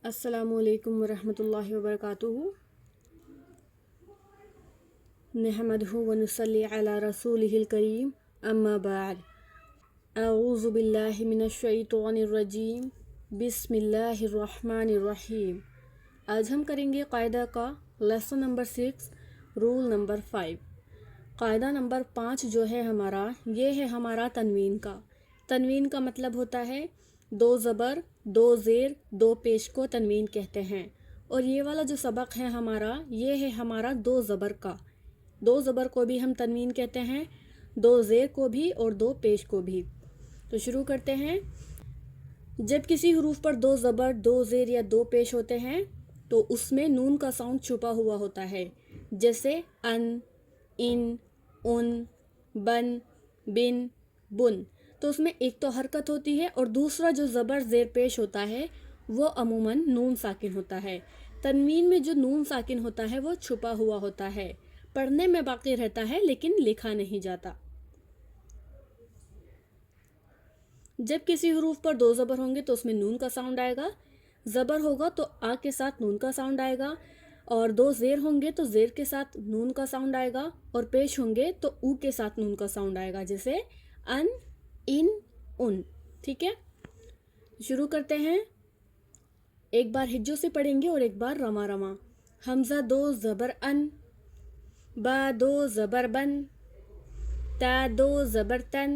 السلام علیکم ورحمۃ اللہ وبرکاتہ۔ نحمدہ ونصلی علی رسولہ الکریم، اما بعد، اعوذ باللہ من الشیطان الرجیم، بسم اللہ الرحمن الرحیم۔ آج ہم کریں گے قاعدہ کا لیسن نمبر 6، رول نمبر 5۔ قاعدہ نمبر 5 جو ہے ہمارا، یہ ہے ہمارا تنوین کا۔ تنوین کا مطلب ہوتا ہے 2 زبر 2 زیر 2 پیش کو تنوین کہتے ہیں، اور یہ والا جو سبق ہے ہمارا، یہ ہے ہمارا 2 زبر کا۔ 2 زبر کو بھی ہم تنوین کہتے ہیں، 2 زیر کو بھی اور 2 پیش کو بھی۔ تو شروع کرتے ہیں۔ جب کسی حروف پر 2 زبر 2 زیر یا 2 پیش ہوتے ہیں تو اس میں نون کا ساؤنڈ چھپا ہوا ہوتا ہے، جیسے ان، ان، بن، بن، بن۔ تو اس میں ایک تو حرکت ہوتی ہے، اور دوسرا جو زبر زیر پیش ہوتا ہے وہ عموماً نون ساکن ہوتا ہے۔ تنوین میں جو نون ساکن ہوتا ہے وہ چھپا ہوا ہوتا ہے، پڑھنے میں باقی رہتا ہے لیکن لکھا نہیں جاتا۔ جب کسی حروف پر 2 زبر ہوں گے تو اس میں نون کا ساؤنڈ آئے گا، زبر ہوگا تو آ کے ساتھ نون کا ساؤنڈ آئے گا، اور 2 زیر ہوں گے تو زیر کے ساتھ نون کا ساؤنڈ آئے گا، اور پیش ہوں گے تو او کے ساتھ نون کا ساؤنڈ آئے گا، جیسے ان، ان۔ ٹھیک ہے، شروع کرتے ہیں۔ ایک بار ہجو سے پڑھیں گے اور ایک بار رواں رواں۔ حمزہ 2 زبر ان، با 2 زبر بن، تا 2 زبر تن،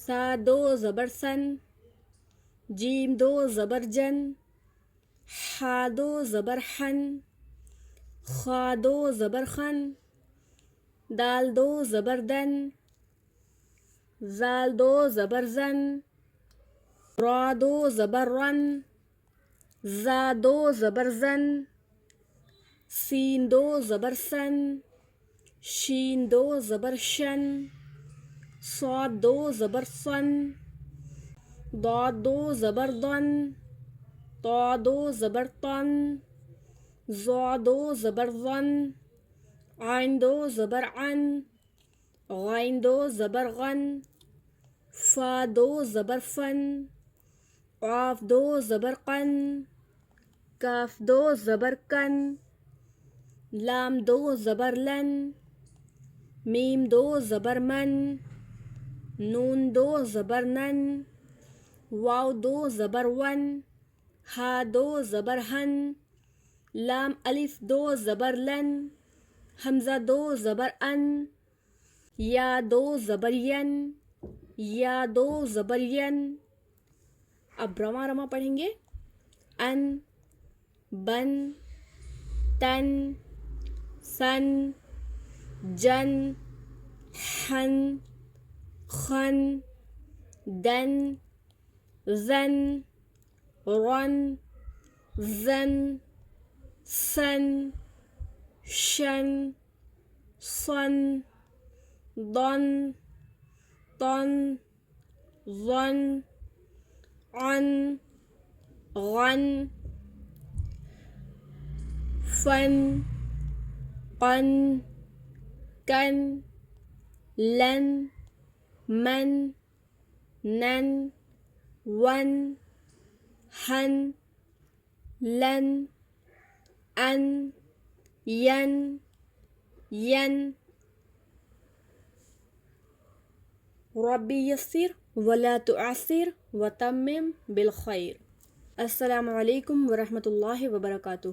سا 2 زبر سن، جیم 2 زبر جن، حا 2 زبر حن، خا 2 زبر خن، دال 2 زبر دن، زال 2 زبر زن، را 2 زبر رن، زا 2 زبر زن، سین 2 زبر سن، شین 2 زبر شن، صاد 2 زبر صن، ضاد 2 زبر ضن، طا 2 زبر طن، ظا 2 زبر ظن، عین 2 زبر عن، غین 2 زبر غن، فا 2 زبر فن، قاف 2 زبر قن، کاف 2 زبر کن، لام 2 زبر لن، میم 2 زبر من، نون 2 زبر نن، واو 2 زبر ون، ہا 2 زبر ہن، لام الف 2 زبر لن، حمزہ 2 زبر ان، یا 2 زبر ین، یا 2 زبر ین۔ اب رواں رواں پڑھیں گے۔ ان، بن، تن، سن، جن، حن، خن، دن، زن، رن، زن، سن، شن، صن، ضن، طن، ظن، عن، غن، فن، قن، کن، لن، من، نن، ون، ہن، لن، ان، ین، ین۔ ربی یسر ولا تعسر وتمم بالخیر۔ السلام علیکم ورحمۃ اللہ وبرکاتہ۔